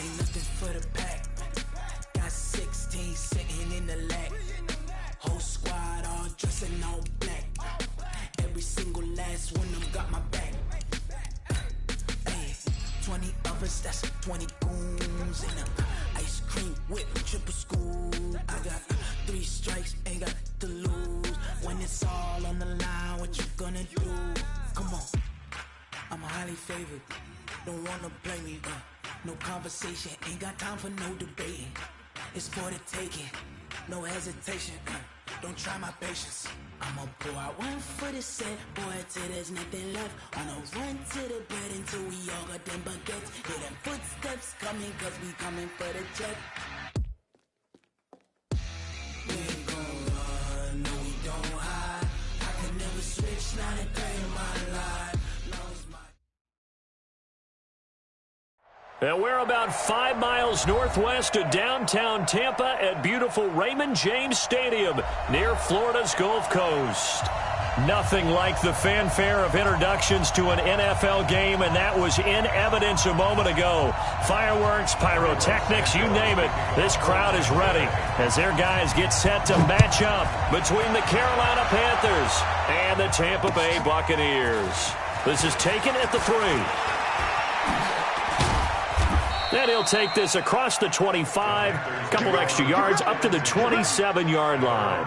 ain't nothing for the pack. Got 16 sitting in the lap. Whole squad all dressed in all black. Every single last one of them got my back. Hey, 20 others, that's 20 goons in a ice cream whip, triple school. I got 3 strikes, ain't got to lose. When it's all on the line, what you gonna do? Come on, I'm highly favored. Don't wanna blame me, no conversation, ain't got time for no debating. It's for the taking, no hesitation. Don't try my patience. I'ma pour out one for the set, boy, till there's nothing left. On a run to the bed until we all got them baguettes. Hear them footsteps coming, cause we coming for the check. We ain't gon' run, no we don't hide. I can never switch, not a day in my life. And we're about 5 miles northwest of downtown Tampa at beautiful Raymond James Stadium near Florida's Gulf Coast. Nothing like the fanfare of introductions to an NFL game, and that was in evidence a moment ago. Fireworks, pyrotechnics, you name it. This crowd is ready as their guys get set to match up between the Carolina Panthers and the Tampa Bay Buccaneers. This is taken at the 3. And he'll take this across the 25, a couple extra yards, up to the 27-yard line.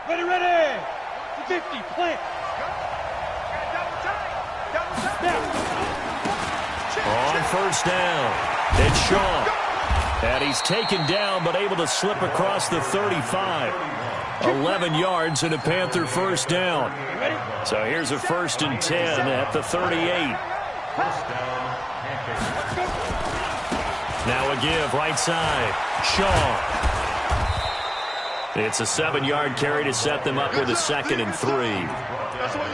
Ready! 50, plant. On first down, it's Shaw. And he's taken down but able to slip across the 35. 11 yards and a Panther first down. So here's a 1st and 10 at the 38. Now a give right side. Shaw. It's a 7-yard carry to set them up with a 2nd and 3.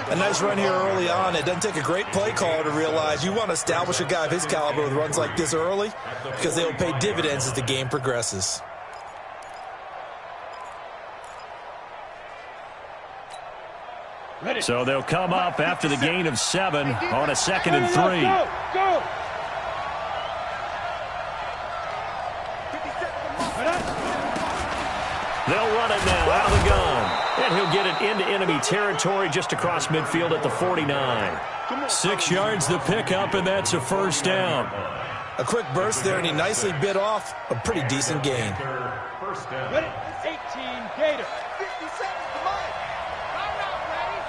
A nice run here early on. It doesn't take a great play caller to realize you want to establish a guy of his caliber with runs like this early because they will pay dividends as the game progresses. So they'll come up after the gain of 7 on a 2nd and 3. Go! They'll run it now out of the gun. And he'll get it into enemy territory just across midfield at the 49. 6 yards the pickup, and that's a first down. A quick burst there, and he nicely bit off a pretty decent gain. Ready? 18, Gator. 50 seconds, come on. I'm not ready.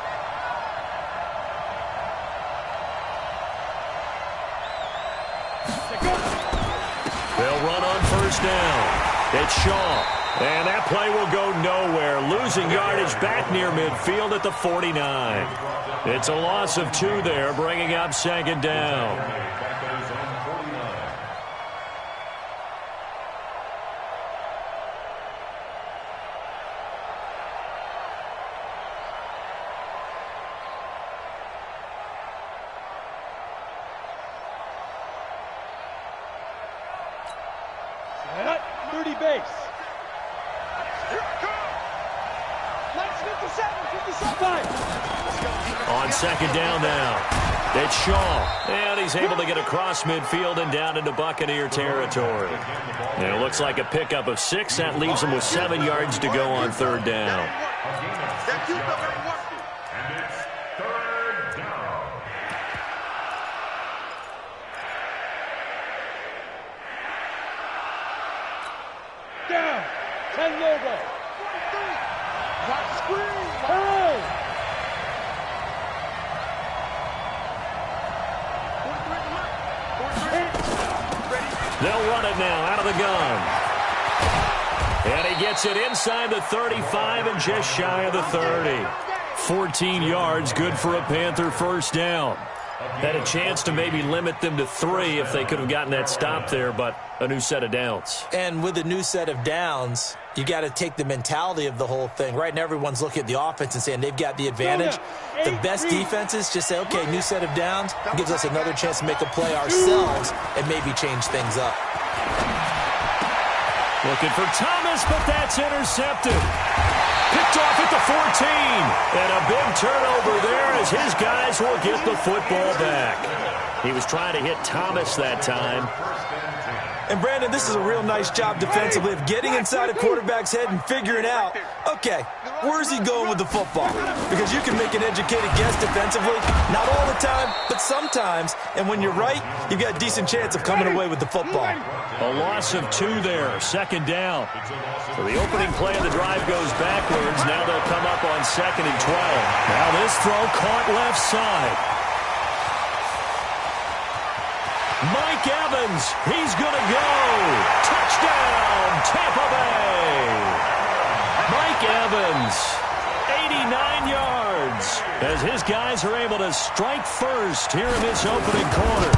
They'll run on first down. It's Shaw. And that play will go nowhere. Losing yardage back near midfield at the 49. It's a loss of 2 there, bringing up 2nd down. Set. 30 base. On 2nd down now, it's Shaw. And he's able to get across midfield and down into Buccaneer territory. And it looks like a pickup of 6. That leaves him with 7 yards to go on 3rd down. And it's 3rd down. Down. 10 logo. Hooray! They'll run it now out of the gun. And he gets it inside the 35 and just shy of the 30. 14 yards, good for a Panther first down. Had a chance to maybe limit them to 3 if they could have gotten that stop there, but a new set of downs. And with a new set of downs, you got to take the mentality of the whole thing. Right now, everyone's looking at the offense and saying they've got the advantage. The best defenses just say, okay, new set of downs, gives us another chance to make a play ourselves and maybe change things up. Looking for Thomas, but that's intercepted. Picked off at the 14. And a big turnover there as his guys will get the football back. He was trying to hit Thomas that time. And, Brandon, this is a real nice job defensively of getting inside a quarterback's head and figuring out, okay, where's he going with the football? Because you can make an educated guess defensively, not all the time, but sometimes. And when you're right, you've got a decent chance of coming away with the football. A loss of 2 there, 2nd down. So the opening play of the drive goes backwards. Now they'll come up on 2nd and 12. Now this throw caught left side. Mike Evans, he's going to go. Touchdown, Tampa Bay. Mike Evans, 89 yards, as his guys are able to strike first here in this opening quarter.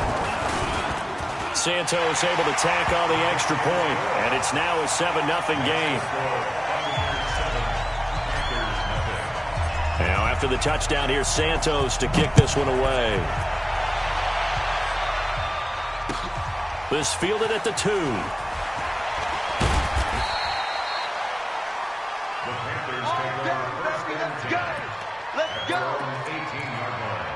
Santos able to tack on the extra point, and it's now a 7-0 game. Now after the touchdown, here's Santos to kick this one away. This fielded at the 2. The Panthers take over first and 10. Let's go. 18-yard line.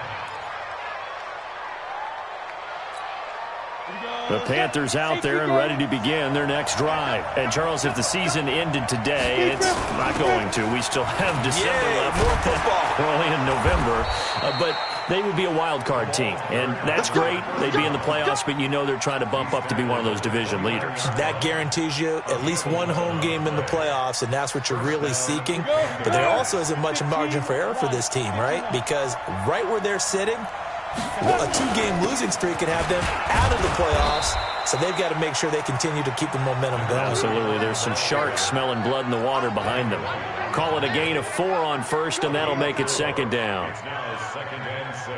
The Panthers out there and ready to begin their next drive. And, Charles, if the season ended today, it's not going to. We still have December left. More football. We're only in November. But they would be a wild card team. And that's great. They'd be in the playoffs, but you know they're trying to bump up to be one of those division leaders. That guarantees you at least one home game in the playoffs, and that's what you're really seeking. But there also isn't much margin for error for this team, right? Because right where they're sitting, a 2-game losing streak could have them out of the playoffs, so they've got to make sure they continue to keep the momentum going. Absolutely. There's some sharks smelling blood in the water behind them. Call it a gain of 4 on first, and that'll make it 2nd down. It's now 2nd and 6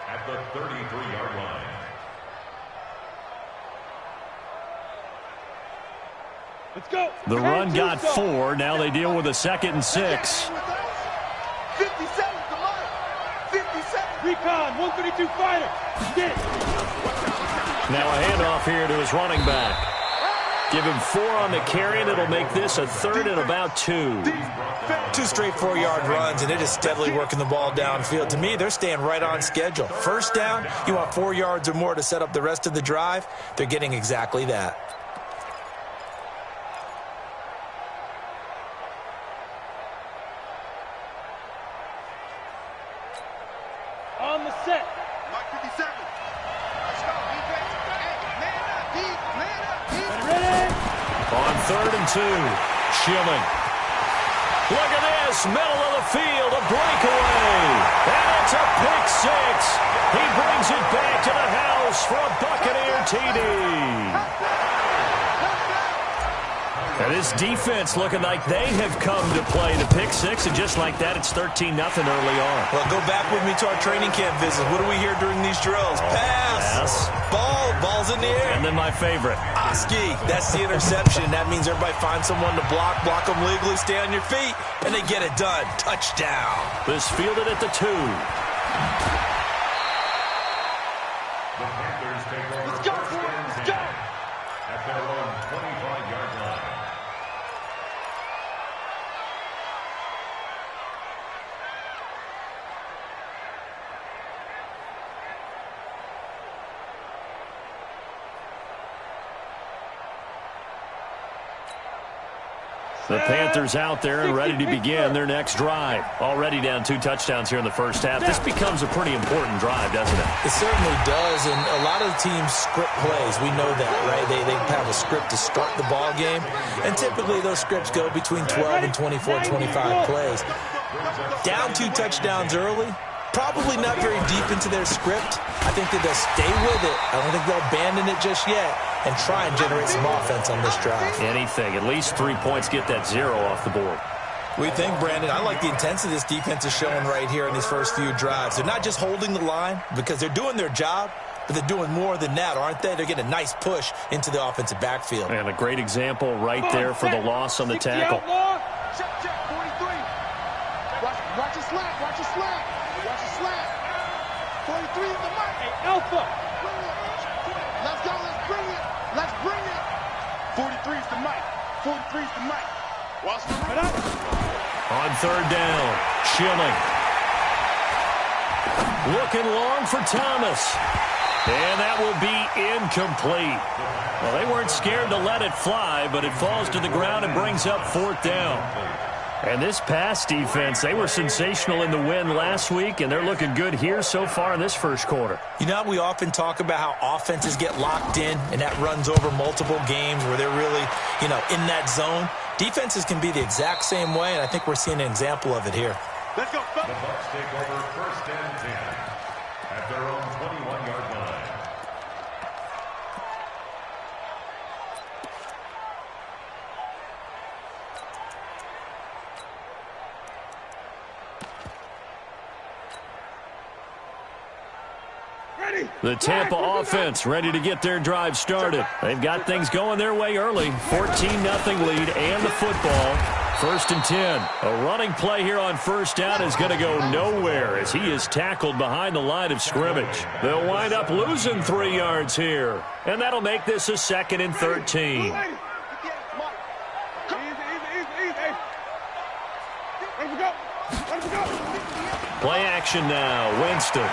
at the 33-yard line. Let's go. The run got 4. Now they deal with a 2nd and 6. 57 to Mike. 57. Recon, 132 fighter. Get it. Now a handoff here to his running back. Give him 4 on the carry, and it'll make this a 3rd and about 2. 2 straight 4-yard runs, and they're just steadily working the ball downfield. To me, they're staying right on schedule. First down, you want 4 yards or more to set up the rest of the drive. They're getting exactly that. On the set. Mike 57. Let's go, defense. Hey, man up, deep, man up, deep. Ready? On 3rd and 2, Schilling. Look at this, middle of the field, a breakaway. And it's a pick 6. He brings it back to the house for a Buccaneer TD. And this defense looking like they have come to play the pick 6, and just like that, it's 13-0 early on. Well, go back with me to our training camp visit. What do we hear during these drills? Pass. Ball's in the air. And then my favorite. Oski, that's the interception. That means everybody finds someone to block them legally, stay on your feet, and they get it done. Touchdown. This fielded at the 2. The Panthers take over Let's go, first and let's 10 go. at their own 25-yard line. The Panthers out there and ready to begin their next drive. Already down 2 touchdowns here in the first half. This becomes a pretty important drive, doesn't it? It certainly does, and a lot of teams script plays. We know that, right? They have a script to start the ball game, and typically those scripts go between 12 and 24, 25 plays. Down 2 touchdowns early, probably not very deep into their script. I think that they'll stay with it. I don't think they'll abandon it just yet and try and generate some offense on this drive. Anything. At least 3 points, get that 0 off the board. We think, Brandon, I like the intensity this defense is showing right here in these first few drives. They're not just holding the line because they're doing their job, but they're doing more than that, aren't they? They're getting a nice push into the offensive backfield. And a great example right there for the loss on the tackle. Check, 43. Watch your slant, watch your slant. Watch your slant. 43 is the mic. Hey, Alpha. Let's go, let's bring it. Let's bring it. 43 is the mic. 43 is the mic. Watch the run. On third down, Schilling. Looking long for Thomas. And that will be incomplete. Well, they weren't scared to let it fly, but it falls to the ground and brings up fourth down. And this pass defense, they were sensational in the win last week, and they're looking good here so far in this first quarter. You know, we often talk about how offenses get locked in, and that runs over multiple games where they're really, in that zone. Defenses can be the exact same way, and I think we're seeing an example of it here. Let's go. The Bucs take over first and 10 at their own 21-yard line. The Tampa offense ready to get their drive started. They've got things going their way early. 14-0 lead and the football. First and 10. A running play here on first down is going to go nowhere as he is tackled behind the line of scrimmage. They'll wind up losing 3 yards here. And that'll make this a second and 13. Play action now. Winston.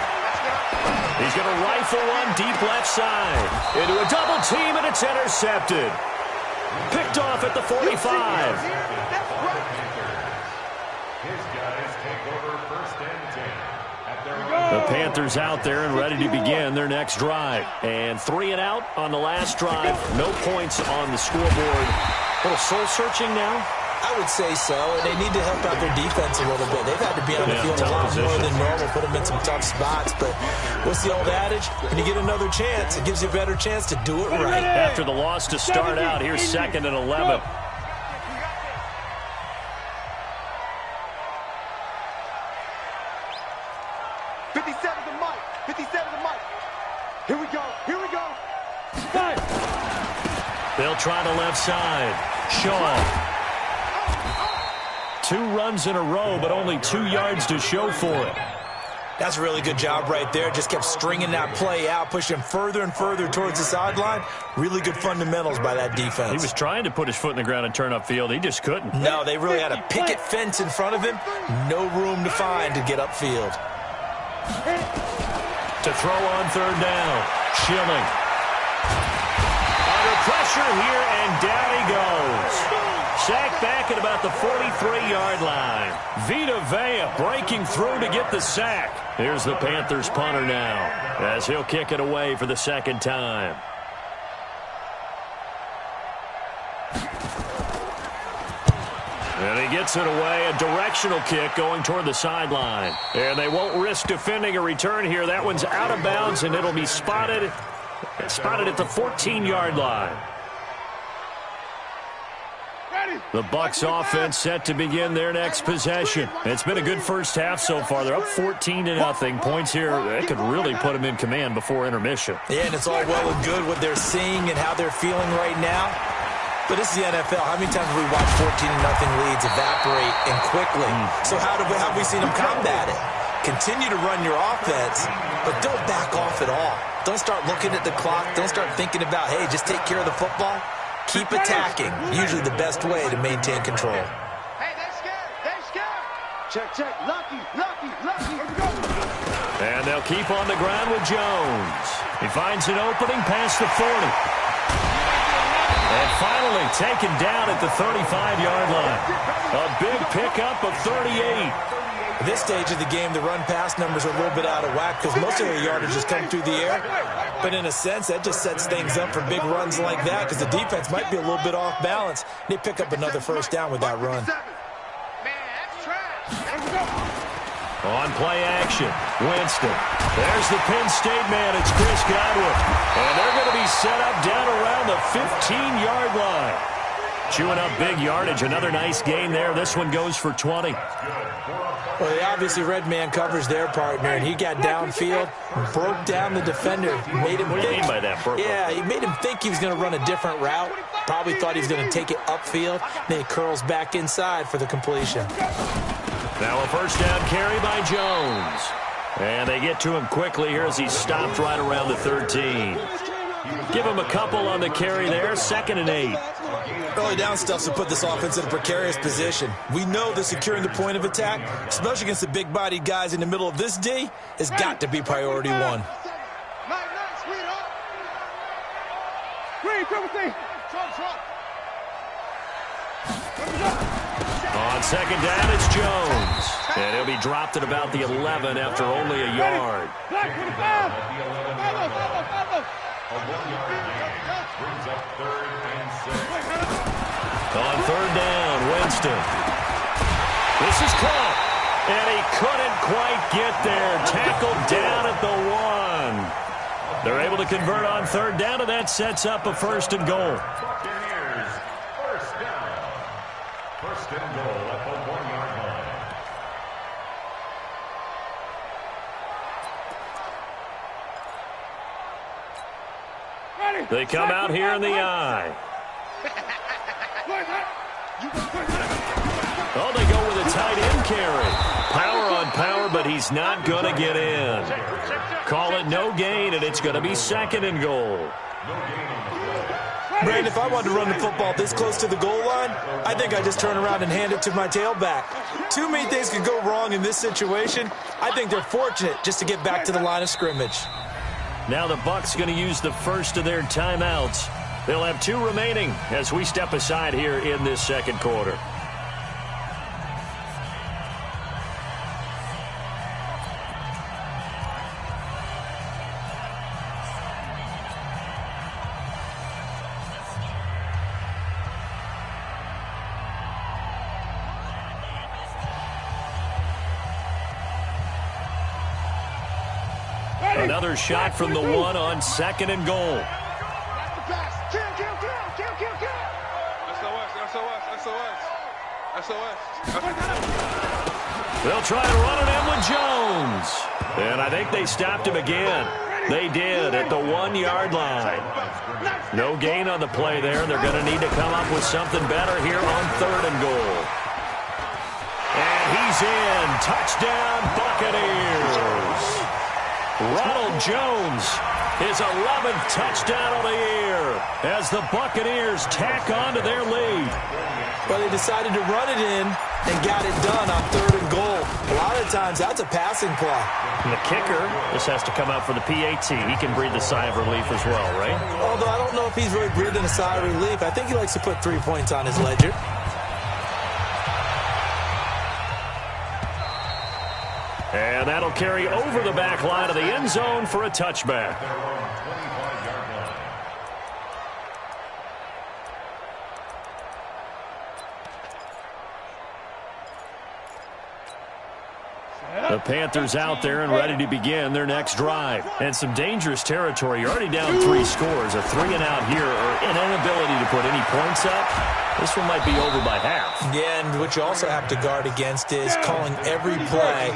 He's going to rifle one deep left side. Into a double team, and it's intercepted. Picked off at the 45. His guys take over first and 10 at their own. The Panthers out there and ready to begin their next drive. And 3 and out on the last drive. No points on the scoreboard. A little soul-searching now. I would say so, and they need to help out their defense a little bit. They've had to be on the field a lot more than normal, put them in some tough spots. But what's the old adage? When you get another chance, it gives you a better chance to do it right. After the loss to start out, here's second and 11. Here we go. They'll try the left side. Shaw. 2 runs in a row, but only 2 yards to show for it. That's a really good job right there. Just kept stringing that play out, pushing further and further towards the sideline. Really good fundamentals by that defense. He was trying to put his foot in the ground and turn upfield. He just couldn't. No, they really had a picket fence in front of him. No room to find to get upfield. To throw on third down. Schilling. Under pressure here, and down he goes. Sacked back at about the 43-yard line. Vita Vea breaking through to get the sack. Here's the Panthers punter now as he'll kick it away for the second time. And he gets it away, a directional kick going toward the sideline. And they won't risk defending a return here. That one's out of bounds, and it'll be spotted at the 14-yard line. The Bucs offense set to begin their next possession. It's been a good first half so far. They're up 14-0. Points here, that could really put them in command before intermission. Yeah, and it's all well and good what they're seeing and how they're feeling right now. But this is the NFL. How many times have we watched 14-0 leads evaporate and quickly? So how have we seen them combat it? Continue to run your offense, but don't back off at all. Don't start looking at the clock. Don't start thinking about, hey, just take care of the football. Keep attacking. Usually the best way to maintain control. Hey, they're scared. Check. Lucky. And they'll keep on the ground with Jones. He finds an opening past the 40. And finally taken down at the 35-yard line. A big pickup of 38. At this stage of the game, the run-pass numbers are a little bit out of whack because most of their yardage has come through the air. But in a sense, that just sets things up for big runs like that because the defense might be a little bit off balance. They pick up another first down with that run. On play action, Winston. There's the Penn State man. It's Chris Godwin. And they're going to be set up down around the 15-yard line. Chewing up big yardage. Another nice gain there. This one goes for 20. Well, they obviously read man coverage their partner, and he got downfield, broke down the defender, made him What do you mean by that, Burko? Yeah, he made him think he was going to run a different route. Probably thought he was going to take it upfield. Then he curls back inside for the completion. Now a first down carry by Jones. And they get to him quickly here as he's stopped right around the 13. Give him a couple on the carry there. 2nd and 8. Early down stuffs will put this offense in a precarious position. We know that securing the point of attack, especially against the big-bodied guys in the middle of this D, has got to be priority one. On 2nd down, it's Jones. And he'll be dropped at about the 11 after only a yard. A 1-yard gain brings up 3rd and 6. On 3rd down, Winston. This is caught. And he couldn't quite get there. Tackled down at the 1. They're able to convert on 3rd down, and that sets up a 1st and goal. Buccaneers, 1st down. 1st and goal at the 1-yard line. They come out here in the eye. Oh, they go with a tight end carry. Power on power, but he's not going to get in. Call it no gain, and it's going to be 2nd and goal. Brandon, if I wanted to run the football this close to the goal line, I think I just turn around and hand it to my tailback. Too many things could go wrong in this situation. I think they're fortunate just to get back to the line of scrimmage. Now the Bucs going to use the first of their timeouts. They'll have 2 remaining as we step aside here in this 2nd quarter. Another shot from the 1 on 2nd and goal. They'll try to run it in with Jones. And I think they stopped him again. They did at the 1-yard line. No gain on the play there. They're going to need to come up with something better here on 3rd and goal. And he's in. Touchdown, Buccaneers. Ronald Jones, his 11th touchdown of the year as the Buccaneers tack on to their lead. Well, they decided to run it in and got it done on 3rd and goal. A lot of times, that's a passing play. And the kicker, this has to come out for the PAT. He can breathe a sigh of relief as well, right? Although I don't know if he's really breathing a sigh of relief. I think he likes to put 3 points on his ledger. And that'll carry over the back line of the end zone for a touchback. The Panthers out there and ready to begin their next drive. And some dangerous territory. You're already down 3 scores. A 3-and-out here or an inability to put any points up. This one might be over by half. Yeah, and what you also have to guard against is calling every play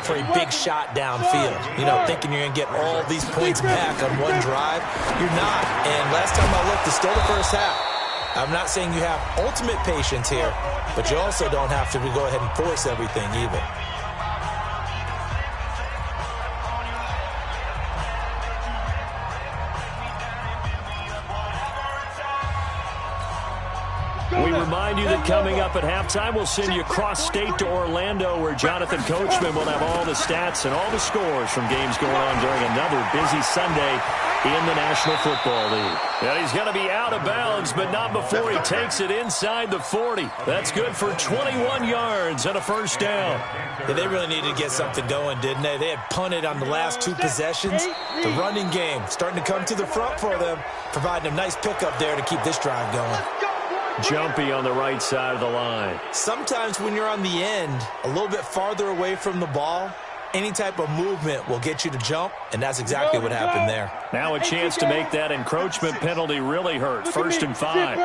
for a big shot downfield. You know, thinking you're going to get all these points back on one drive. You're not. And last time I looked, it's still the first half. I'm not saying you have ultimate patience here, but you also don't have to go ahead and force everything either. We remind you that coming up at halftime, we'll send you cross-state to Orlando, where Jonathan Coachman will have all the stats and all the scores from games going on during another busy Sunday in the National Football League. And he's going to be out of bounds, but not before he takes it inside the 40. That's good for 21 yards and a first down. Yeah, they really needed to get something going, didn't they? They had punted on the last 2 possessions. The running game starting to come to the front for them, providing a nice pickup there to keep this drive going. Jumpy on the right side of the line. Sometimes when you're on the end, a little bit farther away from the ball, any type of movement will get you to jump, and that's exactly what happened there. Now a chance to make that encroachment penalty really hurt. 1st and 5.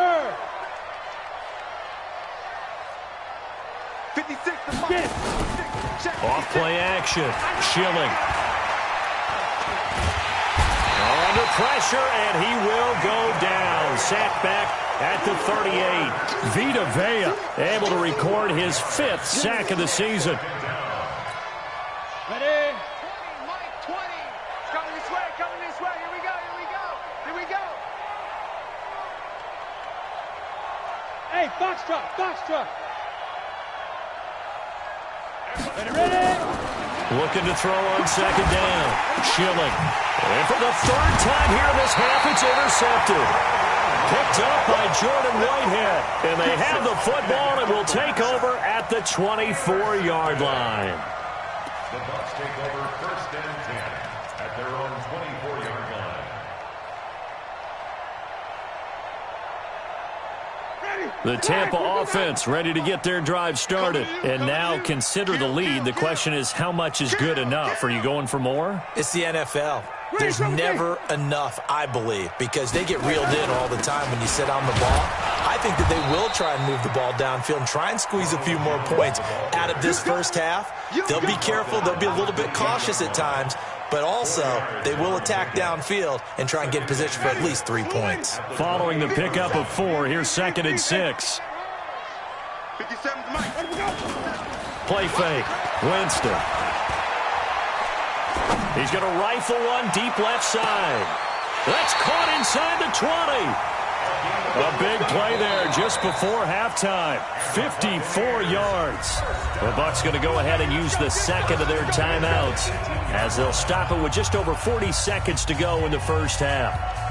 Off play action. Schilling. Under pressure, and he will go down. Sacked back at the 38. Vita Vea able to record his 5th sack of the season. Ready? 20, Mike, 20. Coming this way, coming this way. Here we go, here we go, here we go. Hey, foxtrot, foxtrot. Ready? Looking to throw on second down. Schilling. And for the 3rd time here in this half, it's intercepted. Picked up by Jordan Whitehead. And they have the football and will take over at the 24-yard line. The Bucs take over 1st and 10 at their own 24-yard line. The Tampa offense ready to get their drive started. And now consider the lead. The question is, how much is good enough? Are you going for more? It's the NFL. There's never enough, I believe, because they get reeled in all the time when you sit on the ball. I think that they will try and move the ball downfield and try and squeeze a few more points out of this first half. They'll be careful. They'll be a little bit cautious at times, but also they will attack downfield and try and get in position for at least 3 points. Following the pickup of 4, here's 2nd and 6. 57's Mike. Play fake. Winston. He's going to rifle one deep left side. That's caught inside the 20. A big play there just before halftime. 54 yards. The Bucs going to go ahead and use the 2nd of their timeouts as they'll stop it with just over 40 seconds to go in the first half.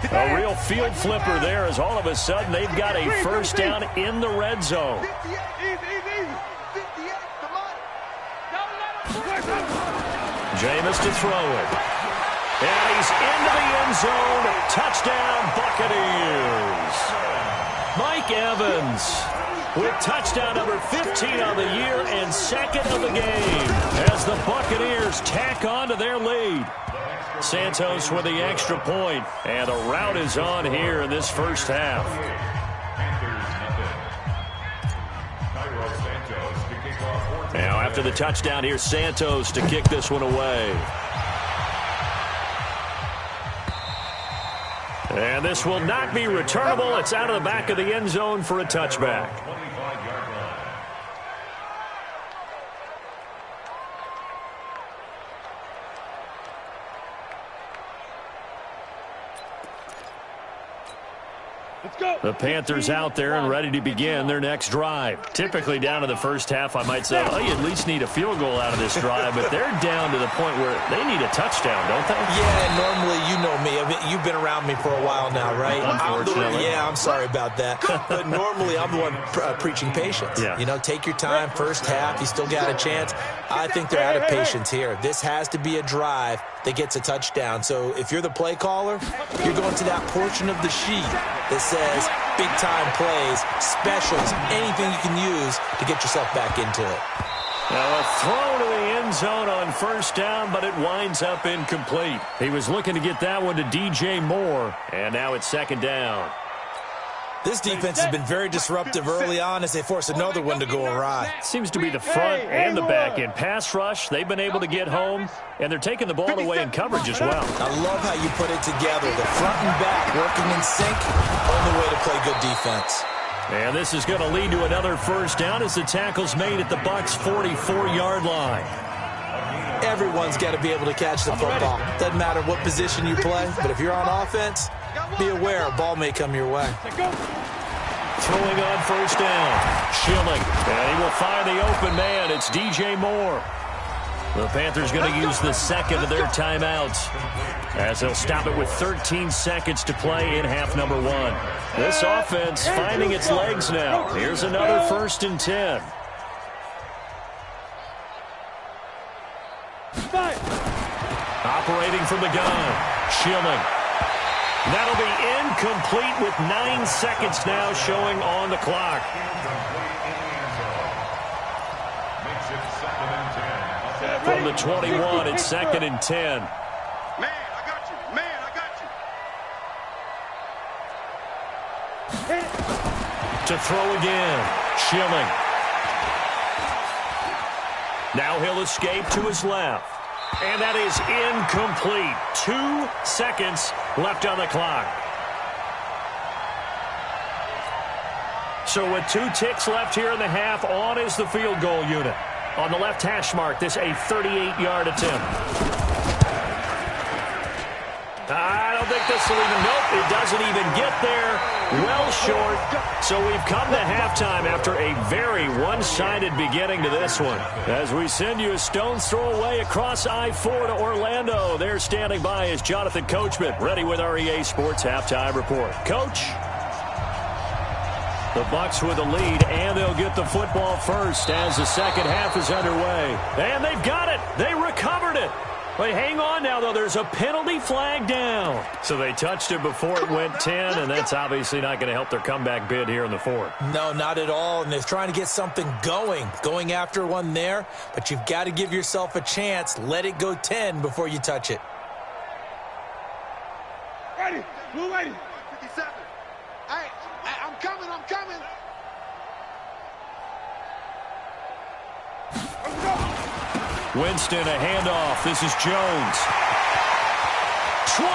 A real field flipper there as all of a sudden they've got a first down in the red zone. 58, easy. 58, come on. Jameis to throw it. And he's into the end zone. Touchdown, Buccaneers. Mike Evans with touchdown number 15 on the year and 2nd of the game as the Buccaneers tack on to their lead. Santos with the extra point, and the rout is on here in this first half. Now after the touchdown, here's Santos to kick this one away. And this will not be returnable. It's out of the back of the end zone for a touchback. The Panthers out there and ready to begin their next drive. Typically down to the first half, I might say, oh, you at least need a field goal out of this drive, but they're down to the point where they need a touchdown, don't they? Yeah, normally, you know me. I mean, you've been around me for a while now, right? Unfortunately. I'm sorry about that. But normally, I'm the one preaching patience. Yeah. You know, take your time, first half, you still got a chance. I think they're out of patience here. This has to be a drive that gets a touchdown. So if you're the play caller, you're going to that portion of the sheet that says big-time plays, specials, anything you can use to get yourself back into it. Now a throw to the end zone on first down, but it winds up incomplete. He was looking to get that one to DJ Moore, and now it's 2nd down. This defense has been very disruptive early on as they force another one to go awry. Seems to be the front and the back end. Pass rush, they've been able to get home, and they're taking the ball away in coverage as well. I love how you put it together. The front and back working in sync, only way to play good defense. And this is going to lead to another first down as the tackle's made at the Bucs' 44-yard line. Everyone's got to be able to catch the football. Doesn't matter what position you play, but if you're on offense, be aware a ball may come your way. Throwing on first down. Schilling. And he will find the open man. It's DJ Moore. The Panthers going to use the 2nd of their timeouts as they'll stop it with 13 seconds to play in half number 1. This offense finding its legs now. Here's another 1st and 10. Operating from the gun. Schilling. That'll be incomplete with 9 seconds now showing on the clock. Makes it 2nd and 10. From the 21, it's 2nd and 10. Man, I got you. Man, I got you. To throw again. Schilling. Now he'll escape to his left. And that is incomplete. 2 seconds left on the clock. So with 2 ticks left here in the half, on is the field goal unit. On the left hash mark, this a 38-yard attempt. I don't think this will even, nope, it doesn't even get there. Well short. So we've come to halftime after a very one-sided beginning to this one. As we send you a stone's throw away across I-4 to Orlando. There standing by is Jonathan Coachman, ready with our EA Sports Halftime Report. Coach? The Bucs with a lead, and they'll get the football first as the second half is underway. And they've got it. They recovered it. But hang on now, though. There's a penalty flag down. So they touched it before it went 10, and that's obviously not going to help their comeback bid here in the fourth. No, not at all, and they're trying to get something going after one there. But you've got to give yourself a chance. Let it go 10 before you touch it. Ready. Blue ready. 57. Hey, I'm coming. Winston, a handoff. This is Jones. 20.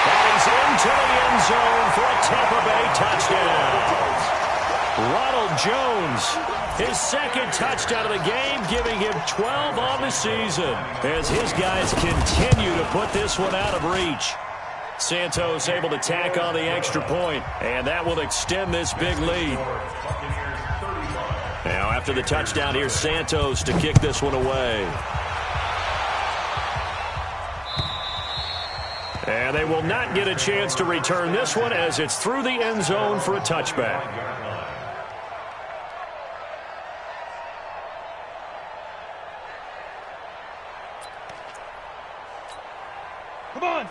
And he's into the end zone for a Tampa Bay touchdown. Ronald Jones, his second touchdown of the game, giving him 12 on the season as his guys continue to put this one out of reach. Santos able to tack on the extra point, and that will extend this big lead. Now, after the touchdown, here's Santos to kick this one away. And they will not get a chance to return this one as it's through the end zone for a touchback.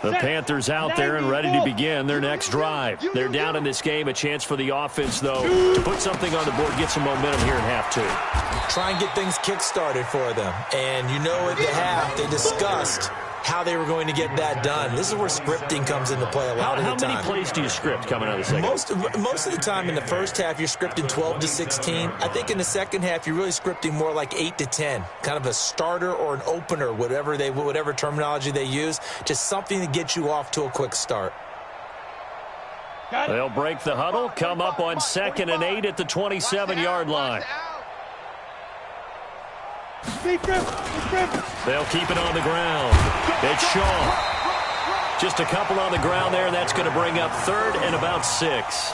The Panthers out there and ready to begin their next drive. They're down in this game. A chance for the offense, though, to put something on the board, get some momentum here in half 2. Try and get things kick-started for them. And you know at the half, they discussed how they were going to get that done. This is where scripting comes into play a lot of the time. How many plays do you script coming out of the second? Most of the time in the first half, you're scripting 12 to 16. I think in the second half, you're really scripting more like 8 to 10. Kind of a starter or an opener, whatever terminology they use. Just something to get you off to a quick start. They'll break the huddle, come up on 2nd and 8 at the 27-yard line. They'll keep it on the ground. It's Shaw. Just a couple on the ground there, and that's going to bring up 3rd and about 6.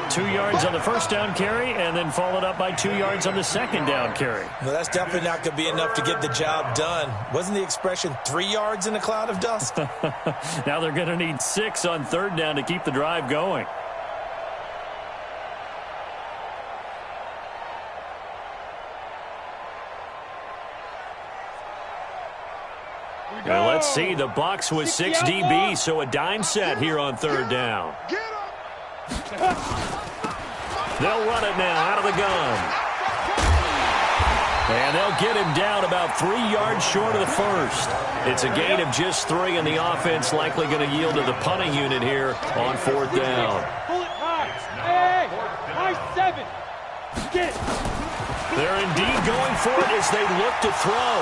2 yards on the first down carry, and then followed up by 2 yards on the second down carry. Well, that's definitely not going to be enough to get the job done. Wasn't the expression 3 yards in a cloud of dust? Now they're going to need 6 on 3rd down to keep the drive going. Well, let's see. The Bucs with 6 DB, so a dime set here on 3rd down. They'll run it now out of the gun. And they'll get him down about 3 yards short of the first. It's a gain of just 3, and the offense likely going to yield to the punting unit here on 4th down. Pull it high. Hey, high 7. Get it. They're indeed going for it as they look to throw.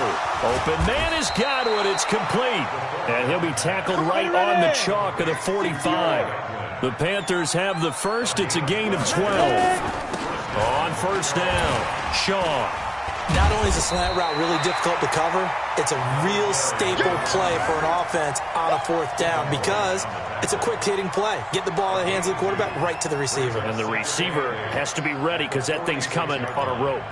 Open man is Godwin. It's complete. And he'll be tackled right on the chalk of the 45. The Panthers have the first. It's a gain of 12. On 1st down, Shaw. Not only is a slant route really difficult to cover, it's a real staple play for an offense on a 4th down because it's a quick-hitting play. Get the ball in the hands of the quarterback right to the receiver. And the receiver has to be ready because that thing's coming on a rope.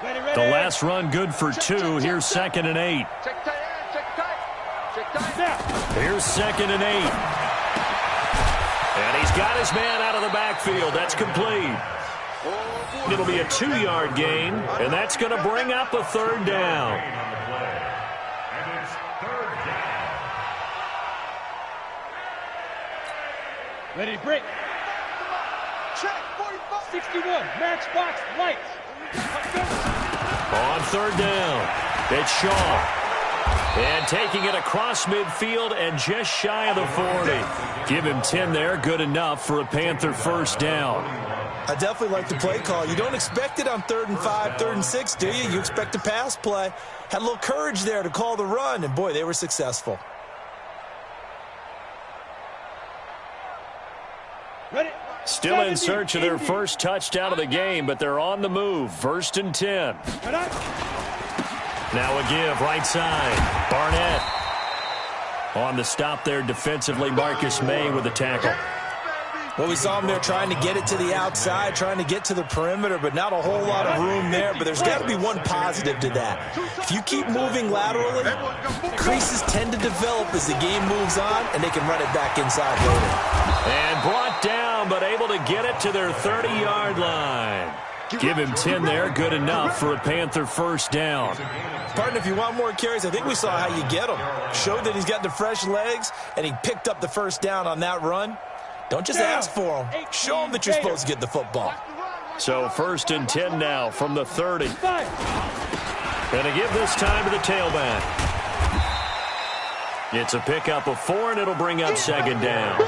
The last run good for 2. Here's 2nd and 8. Here's 2nd and 8. And he's got his man out of the backfield. That's complete. It'll be a 2-yard gain, and that's going to bring up a 3rd down. And it's 3rd down. Ready to break. 61, matchbox lights. On third down, it's Shaw. And taking it across midfield and just shy of the 40. Give him 10 there, good enough for a Panther first down. I definitely like the play call. You don't expect it on 3rd and 5, 3rd and 6, do you? You expect a pass play. Had a little courage there to call the run, and boy, they were successful. Still in search of their first touchdown of the game, but they're on the move. 1st and 10. Now a give, right side. Barnett. On the stop there defensively, Marcus May with a tackle. Well, we saw him there trying to get it to the outside, trying to get to the perimeter, but not a whole lot of room there. But there's got to be one positive to that. If you keep moving laterally, creases tend to develop as the game moves on, and they can run it back inside later. And brought down, but able to get it to their 30-yard line. Give him 10 there, good enough for a Panther first down. Partner, if you want more carries, I think we saw how you get him. Showed that he's got the fresh legs, and he picked up the first down on that run. Don't just ask for him. Show him that you're supposed to get the football. So 1st and 10 now from the 30. Going to give this time to the tailback. It's a pickup of 4, and it'll bring up 2nd down.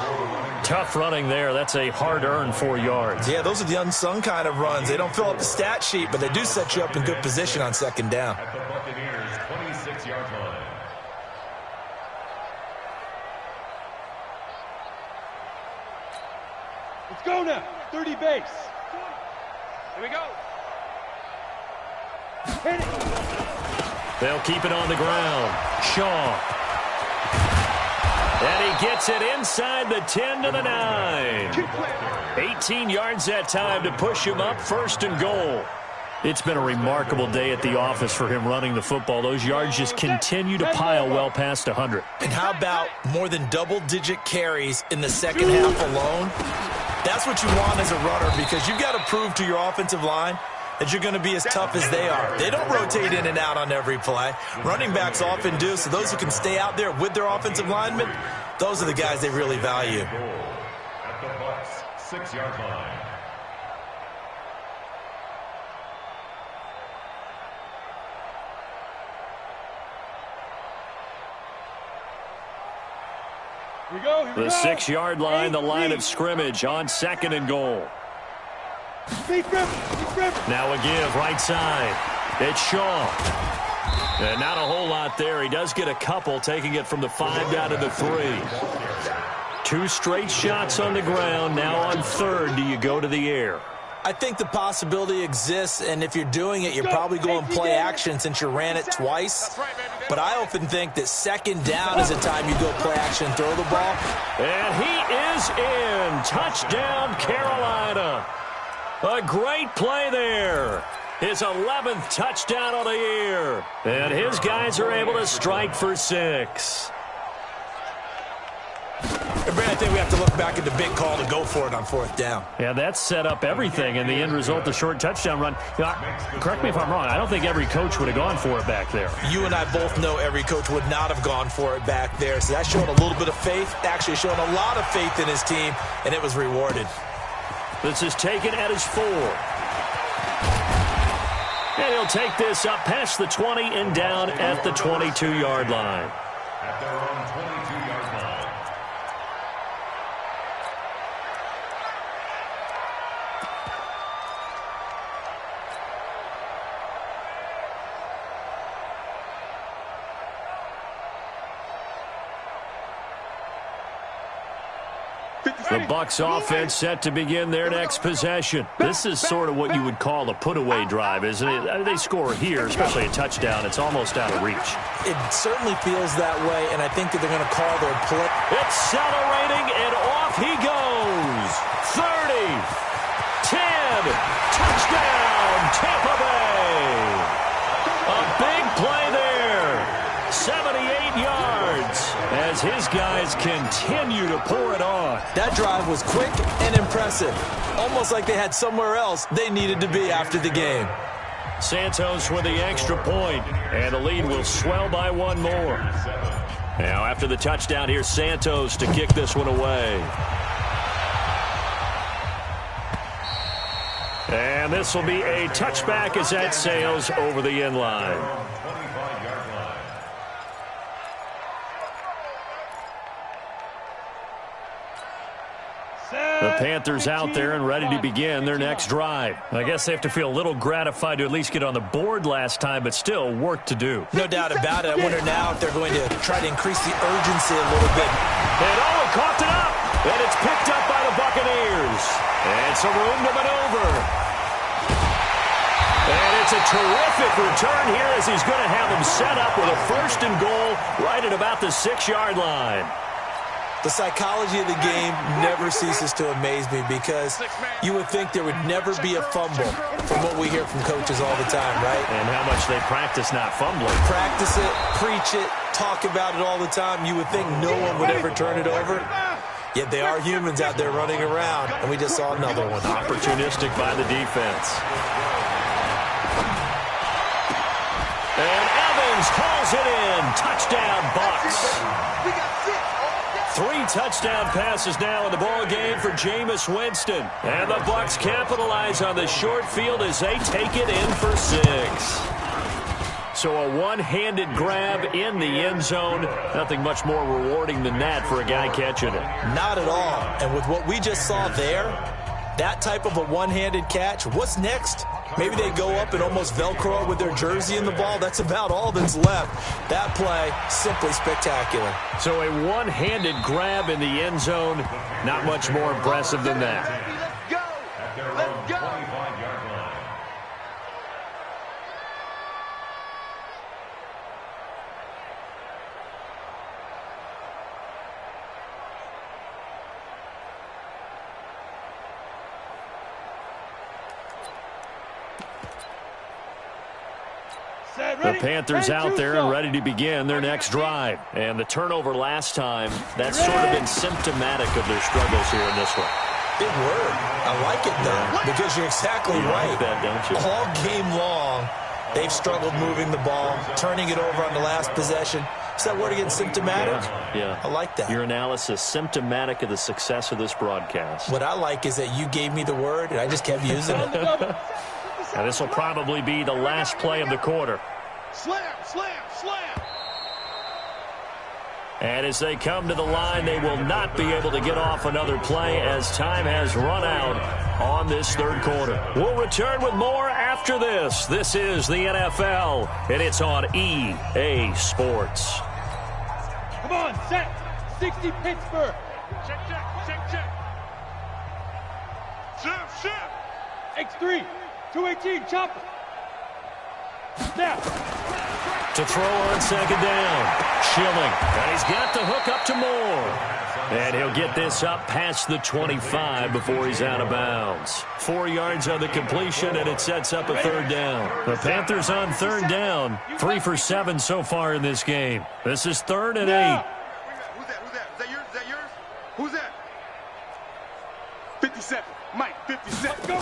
Tough running there. That's a hard-earned 4 yards. Yeah, those are the unsung kind of runs. They don't fill up the stat sheet, but they do set you up in good position on 2nd down. At the Buccaneers' 26-yard line. Let's go now. 30 base. Here we go. Hit it. They'll keep it on the ground. Shaw. And he gets it inside the 10 to the 9. 18 yards that time to push him up, 1st and goal. It's been a remarkable day at the office for him running the football. Those yards just continue to pile well past 100. And how about more than double-digit carries in the second half alone? That's what you want as a runner, because you've got to prove to your offensive line that you're going to be as tough as they are. They don't rotate in and out on every play. Running backs often do, so those who can stay out there with their offensive linemen, those are the guys they really value. At the Bucs' 6-yard line. Here we go. The 6-yard line, the line of scrimmage on 2nd and goal. Now a give, right side. It's Shaw. And not a whole lot there. He does get a couple, taking it from the 5 down to the 3. 2 straight shots on the ground. Now on 3rd, do you go to the air? I think the possibility exists, and if you're doing it, you're probably going play action since you ran it twice. But I often think that 2nd down is the time you go play action and throw the ball. And he is in. Touchdown, Carolina. A great play there. His 11th touchdown of the year. And his guys are able to strike for 6. I think we have to look back at the big call to go for it on 4th down. Yeah, that set up everything, and the end result, the short touchdown run. You know, correct me if I'm wrong. I don't think every coach would have gone for it back there. You and I both know every coach would not have gone for it back there. So that showed a little bit of faith, actually showed a lot of faith in his team, and it was rewarded. This is taken at his 4. And he'll take this up past the 20 and down at the 22-yard line. At their own 22-yard line. The Bucs offense set to begin their next possession. This is sort of what you would call a put-away drive, isn't it? They score here, especially a touchdown. It's almost out of reach. It certainly feels that way, and I think that they're going to call their play. Accelerating, and off he goes. 30, 10, touchdown, Tampa Bay. A big play there. 78 yards as his guys continue to pour it on. That drive was quick and impressive. Almost like they had somewhere else they needed to be after the game. Santos with the extra point, and the lead will swell by 1 more. Now after the touchdown, here's Santos to kick this one away. And this will be a touchback as that sails over the end line. The Panthers out there and ready to begin their next drive. I guess they have to feel a little gratified to at least get on the board last time, but still work to do. No doubt about it. I wonder now if they're going to try to increase the urgency a little bit. And coughed it up. And it's picked up by the Buccaneers. And some room to maneuver. And it's a terrific return here as he's going to have them set up with a 1st and goal right at about the 6-yard line. The psychology of the game never ceases to amaze me because you would think there would never be a fumble from what we hear from coaches all the time, right? And how much they practice not fumbling. Practice it, preach it, talk about it all the time. You would think no one would ever turn it over. Yet they are humans out there running around, and we just saw another one. Opportunistic by the defense. And Evans hauls it in. Touchdown, Bucs. 3 touchdown passes now in the ball game for Jameis Winston. And the Bucs capitalize on the short field as they take it in for 6. So a one-handed grab in the end zone. Nothing much more rewarding than that for a guy catching it. Not at all. And with what we just saw there, that type of a one-handed catch, what's next? Maybe they go up and almost Velcro with their jersey in the ball. That's about all that's left. That play, simply spectacular. So a one-handed grab in the end zone, not much more impressive than that. Let's go. Let's go. 25-yard line. The Panthers out there and ready to begin their next drive. And the turnover last time, that's sort of been symptomatic of their struggles here in this one. Big word. I like it, though, because you're exactly right. Like that, don't you? All game long, they've struggled moving the ball, turning it over on the last possession. Is that word again, symptomatic? Yeah. I like that. Your analysis, symptomatic of the success of this broadcast. What I like is that you gave me the word, and I just kept using it. And this will probably be the last play of the quarter. Slam, slam, slam. And as they come to the line, they will not be able to get off another play as time has run out on this 3rd quarter. We'll return with more after this. This is the NFL, and it's on EA Sports. Come on, set. 60 Pittsburgh. Check, check, check, check. Shift, shift. X3. 218, chopper. Snap. To throw on 2nd down. Schilling. And he's got the hook up to Moore. And he'll get this up past the 25 before he's out of bounds. 4 yards on the completion, and it sets up a 3rd down. The Panthers on 3rd down. 3 for 7 so far in this game. This is 3rd and 8. Who's that? Who's that? Is that yours? Is that yours? Who's that? 57. Mike, 57. Go.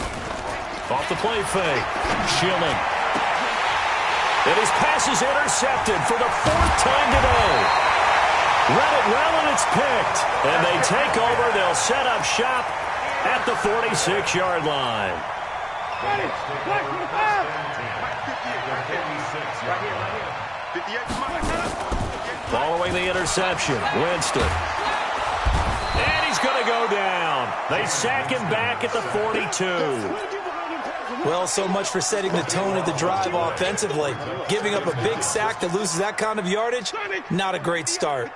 Off the play fake. Schilling. And his pass is intercepted for the 4th time today. Read it well, and it's picked. And they take over. They'll set up shop at the 46-yard line. Following the interception, Winston. And he's going to go down. They sack him back at the 42. Well, so much for setting the tone of the drive offensively. Giving up a big sack that loses that kind of yardage, not a great start.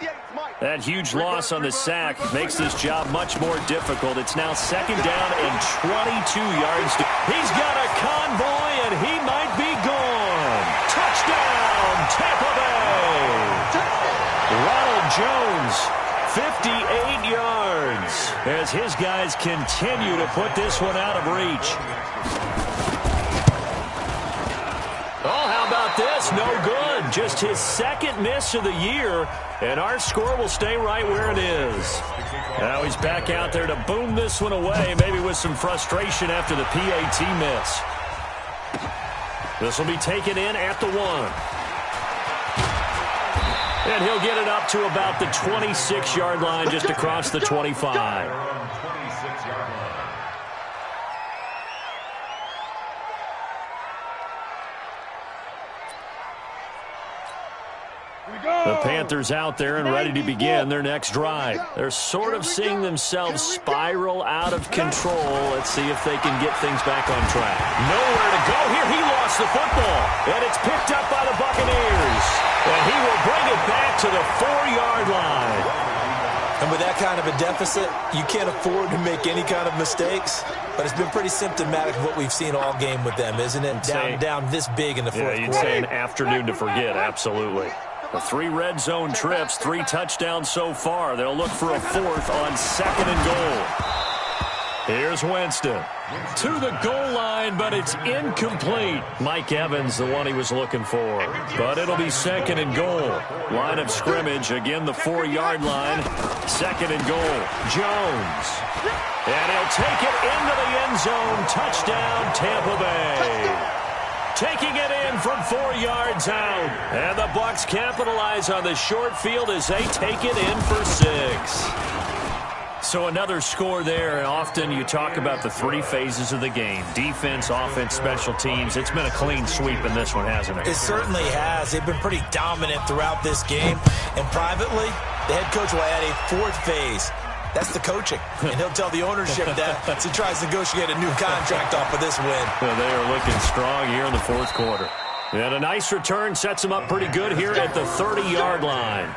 That huge loss on the sack makes this job much more difficult. It's now 2nd down and 22 yards. He's got a convoy, and he might be gone. Touchdown, Tampa Bay. Ronald Jones, 58 yards, as his guys continue to put this one out of reach. Oh, how about this? No good. Just his 2nd miss of the year, and our score will stay right where it is. Now he's back out there to boom this one away, maybe with some frustration after the PAT miss. This will be taken in at the 1. And he'll get it up to about the 26-yard line, just across the 25. 26-yard line. The Panthers out there and ready to begin their next drive. They're sort of seeing themselves spiral out of control. Let's see if they can get things back on track. Nowhere to go here. He lost the football, and it's picked up by the Buccaneers. And he will bring it back to the 4-yard line. And with that kind of a deficit, you can't afford to make any kind of mistakes. But it's been pretty symptomatic of what we've seen all game with them, isn't it? Down this big in the fourth quarter. Yeah, you'd say an afternoon to forget, absolutely. The 3 red zone trips, 3 touchdowns so far. They'll look for a 4th on 2nd and goal. Here's Winston. To the goal line, but it's incomplete. Mike Evans, the one he was looking for. But it'll be 2nd and goal. Line of scrimmage, again the 4-yard line. 2nd and goal. Jones. And he'll take it into the end zone. Touchdown, Tampa Bay. Taking it in from 4 yards out. And the Bucs capitalize on the short field as they take it in for 6. So another score there, and often you talk about the 3 phases of the game. Defense, offense, special teams. It's been a clean sweep in this one, hasn't it? It certainly has. They've been pretty dominant throughout this game. And privately, the head coach will add a 4th phase. That's the coaching. And he'll tell the ownership that as he tries to negotiate a new contract off of this win. Well, they are looking strong here in the 4th quarter. And a nice return sets them up pretty good here at the 30-yard line.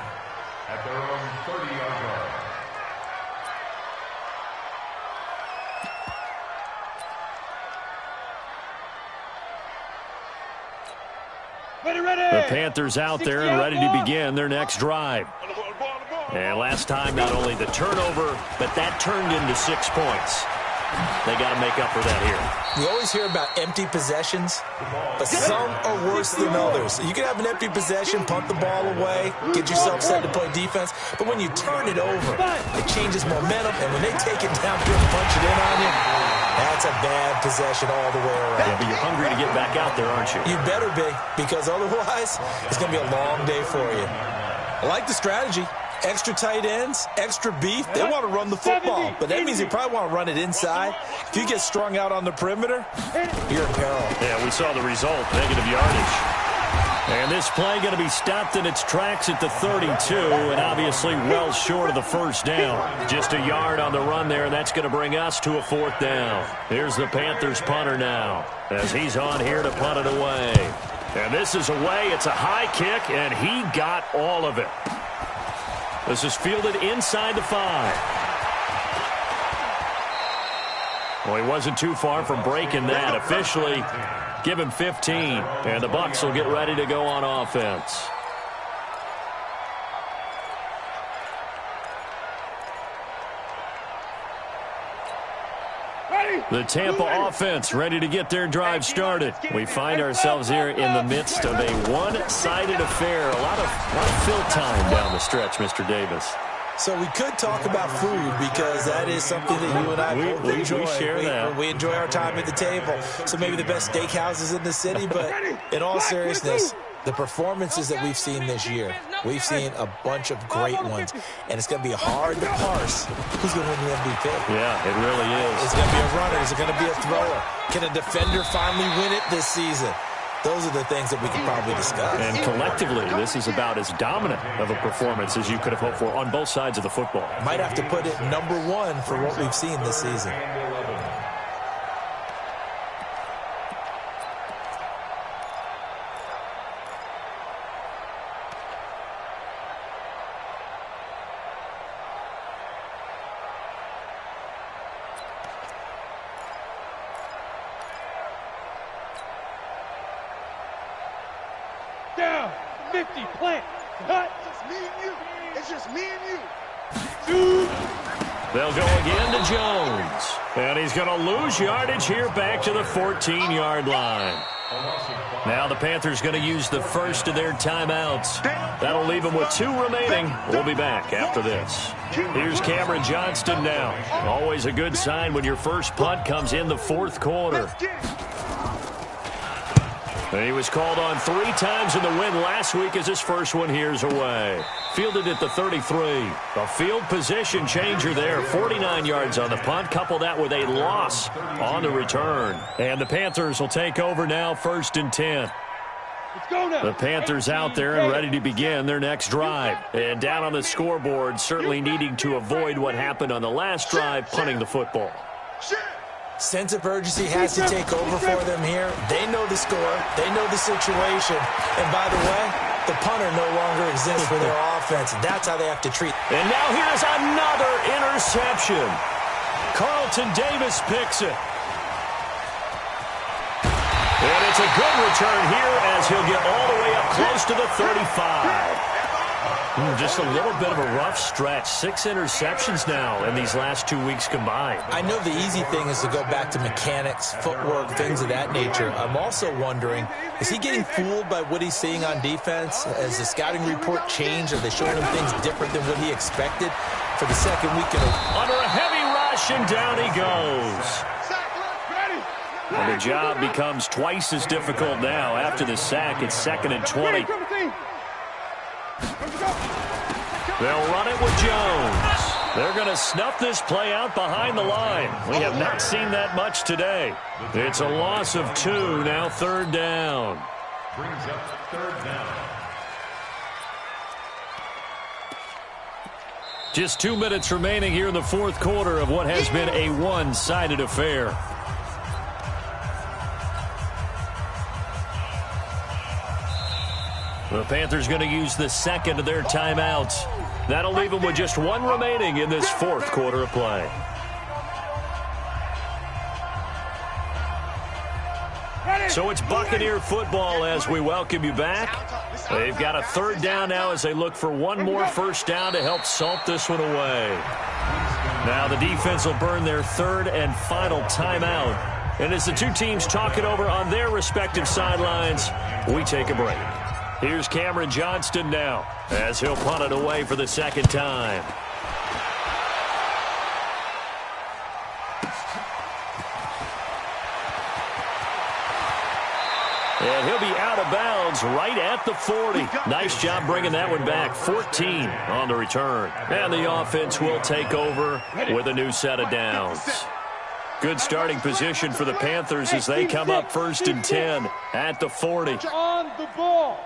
At their own 30-yard line. The Panthers out there and ready to begin their next drive. And last time, not only the turnover, but that turned into 6 points. They got to make up for that here. We always hear about empty possessions, but some are worse than others. You can have an empty possession, punt the ball away, get yourself set to play defense, but when you turn it over, it changes momentum, and when they take it down here and punch it in on you, that's a bad possession all the way around. Yeah, but you're hungry to get back out there, aren't you? You better be, because otherwise, it's going to be a long day for you. I like the strategy. Extra tight ends, extra beef. They want to run the football, but that means they probably want to run it inside. If you get strung out on the perimeter, you're in peril. Yeah, we saw the result, negative yardage. And this play going to be stopped in its tracks at the 32, and obviously well short of the first down. Just a yard on the run there, and that's going to bring us to a 4th down. Here's the Panthers punter now, as he's on here to punt it away. And this is away. It's a high kick, and he got all of it. This is fielded inside the 5. Well, he wasn't too far from breaking that. Officially, give him 15. And the Bucs will get ready to go on offense. The Tampa offense ready to get their drive started. We find ourselves here in the midst of a one-sided affair. A lot of fill time down the stretch, Mr. Davis. So we could talk about food because that is something that you and I both enjoy. We share that. We enjoy our time at the table. So maybe the best steakhouses in the city, but in all seriousness, the performances that we've seen this year, we've seen a bunch of great ones, and it's going to be hard to parse who's going to win the MVP. Yeah, it really is. Is it going to be a runner? Is it going to be a thrower? Can a defender finally win it this season? Those are the things that we can probably discuss. And collectively, this is about as dominant of a performance as you could have hoped for on both sides of the football. Might have to put it number 1 for what we've seen this season. Down, 50, plant, cut. It's just me and you. It's just me and you. They'll go again to Jones. And he's going to lose yardage here back to the 14-yard line. Now the Panthers going to use the first of their timeouts. That'll leave them with 2 remaining. We'll be back after this. Here's Cameron Johnston now. Always a good sign when your first punt comes in the 4th quarter. And he was called on 3 times in the win last week as his first one here's away. Fielded at the 33. A field position changer there. 49 yards on the punt. Couple that with a loss on the return. And the Panthers will take over now, 1st and 10. The Panthers out there and ready to begin their next drive. And down on the scoreboard, certainly needing to avoid what happened on the last drive, punting the football. Sense of urgency has to take over for them here. They know the score. They know the situation. And by the way, the punter no longer exists for their offense. That's how they have to treat. And now here's another interception. Carlton Davis picks it. And it's a good return here as he'll get all the way up close to the 35. Just a little bit of a rough stretch. 6 interceptions now in these last 2 weeks combined. I know the easy thing is to go back to mechanics, footwork, things of that nature. I'm also wondering, is he getting fooled by what he's seeing on defense? Has the scouting report changed? Are they showing him things different than what he expected for the second week in a row? Under a heavy rush, and down he goes. And the job becomes twice as difficult now. After the sack, it's 2nd and 20. They'll run it with Jones. They're going to snuff this play out behind the line. We have not seen that much today. It's a loss of 2, now 3rd down. Brings up 3rd down. Just 2 minutes remaining here in the 4th quarter of what has been a one-sided affair. The Panthers going to use the second of their timeouts. That'll leave them with just 1 remaining in this 4th quarter of play. So it's Buccaneer football as we welcome you back. They've got a 3rd down now as they look for 1 more 1st down to help salt this one away. Now the defense will burn their 3rd and final timeout. And as the two teams talk it over on their respective sidelines, we take a break. Here's Cameron Johnston now as he'll punt it away for the 2nd time. And he'll be out of bounds right at the 40. Nice job bringing that one back. 14 on the return. And the offense will take over with a new set of downs. Good starting position for the Panthers as they come up 1st and 10 at the 40. On the ball.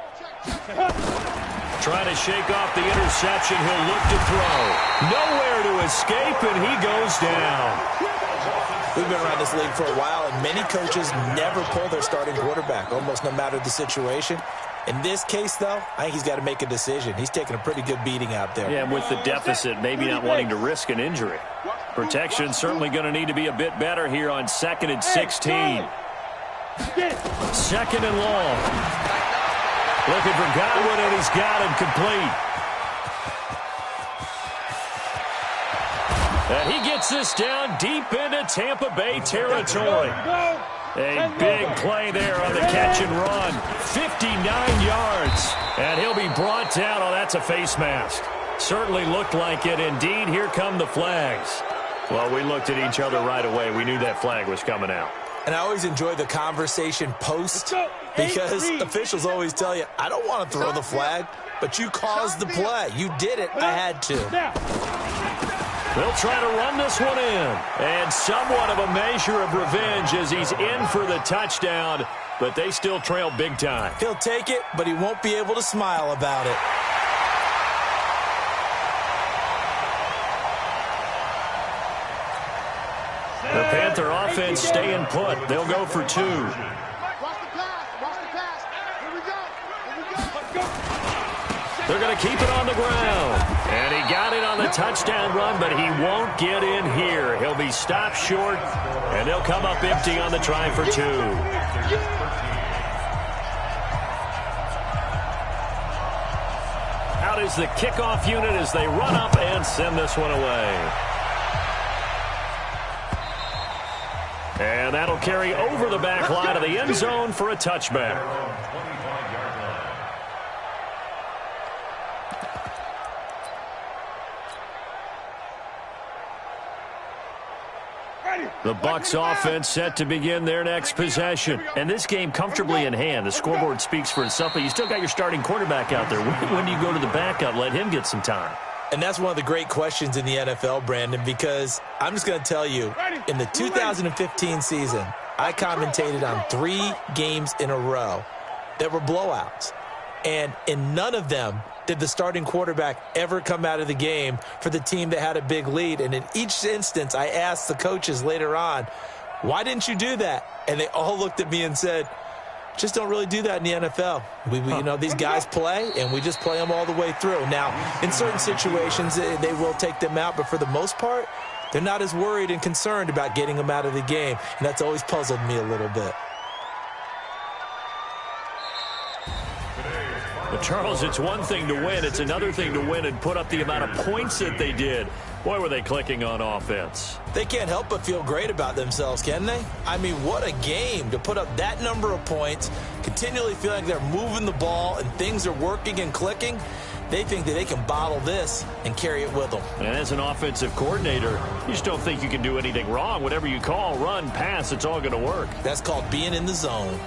Trying to shake off the interception. He'll look to throw. Nowhere to escape, and he goes down. We've been around this league for a while, and many coaches never pull their starting quarterback, almost no matter the situation. In this case, though, I think he's got to make a decision. He's taking a pretty good beating out there. Yeah, and with the deficit, maybe not wanting to risk an injury. Protection certainly going to need to be a bit better here on 2nd and 16. 2nd and long. Looking for Godwin, and he's got him complete. And he gets this down deep into Tampa Bay territory. A big play there on the catch and run. 59 yards. And he'll be brought down. Oh, that's a face mask. Certainly looked like it. Indeed, here come the flags. Well, we looked at each other right away. We knew that flag was coming out. And I always enjoy the conversation post because officials always tell you, I don't want to throw the flag, but you caused the play. You did it. I had to. They'll try to run this one in. And somewhat of a measure of revenge as he's in for the touchdown, but they still trail big time. He'll take it, but he won't be able to smile about it. The Panther offense staying put. They'll go for 2. Watch the pass. Watch the pass. Here we go. Here we go. They're going to keep it on the ground. And he got it on the touchdown run, but he won't get in here. He'll be stopped short, and they'll come up empty on the try for 2. Out is the kickoff unit as they run up and send this one away. And that'll carry over the back line of the end zone for a touchback. The Bucs offense set to begin their next possession. And this game comfortably in hand. The scoreboard speaks for itself, but you still got your starting quarterback out there. When do you go to the backup? Let him get some time. And that's one of the great questions in the NFL, Brandon, because I'm just going to tell you, in the 2015 season, I commentated on 3 games in a row that were blowouts. And in none of them did the starting quarterback ever come out of the game for the team that had a big lead. And in each instance, I asked the coaches later on, why didn't you do that? And they all looked at me and said, just don't really do that in the NFL. You know, these guys play, and we just play them all the way through. Now, in certain situations, they will take them out, but for the most part, they're not as worried and concerned about getting them out of the game. And that's always puzzled me a little bit. But Charles, it's one thing to win. It's another thing to win and put up the amount of points that they did. Boy, were they clicking on offense. They can't help but feel great about themselves, can they? I mean, what a game to put up that number of points, continually feel like they're moving the ball and things are working and clicking. They think that they can bottle this and carry it with them. And as an offensive coordinator, you just don't think you can do anything wrong. Whatever you call, run, pass, it's all going to work. That's called being in the zone.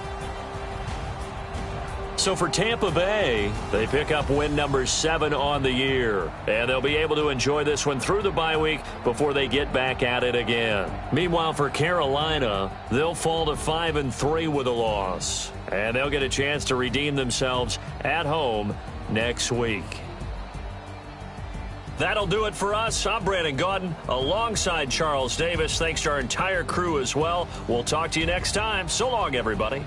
So for Tampa Bay, they pick up win number 7 on the year. And they'll be able to enjoy this one through the bye week before they get back at it again. Meanwhile, for Carolina, they'll fall to 5-3 with a loss. And they'll get a chance to redeem themselves at home next week. That'll do it for us. I'm Brandon Gaudin alongside Charles Davis. Thanks to our entire crew as well. We'll talk to you next time. So long, everybody.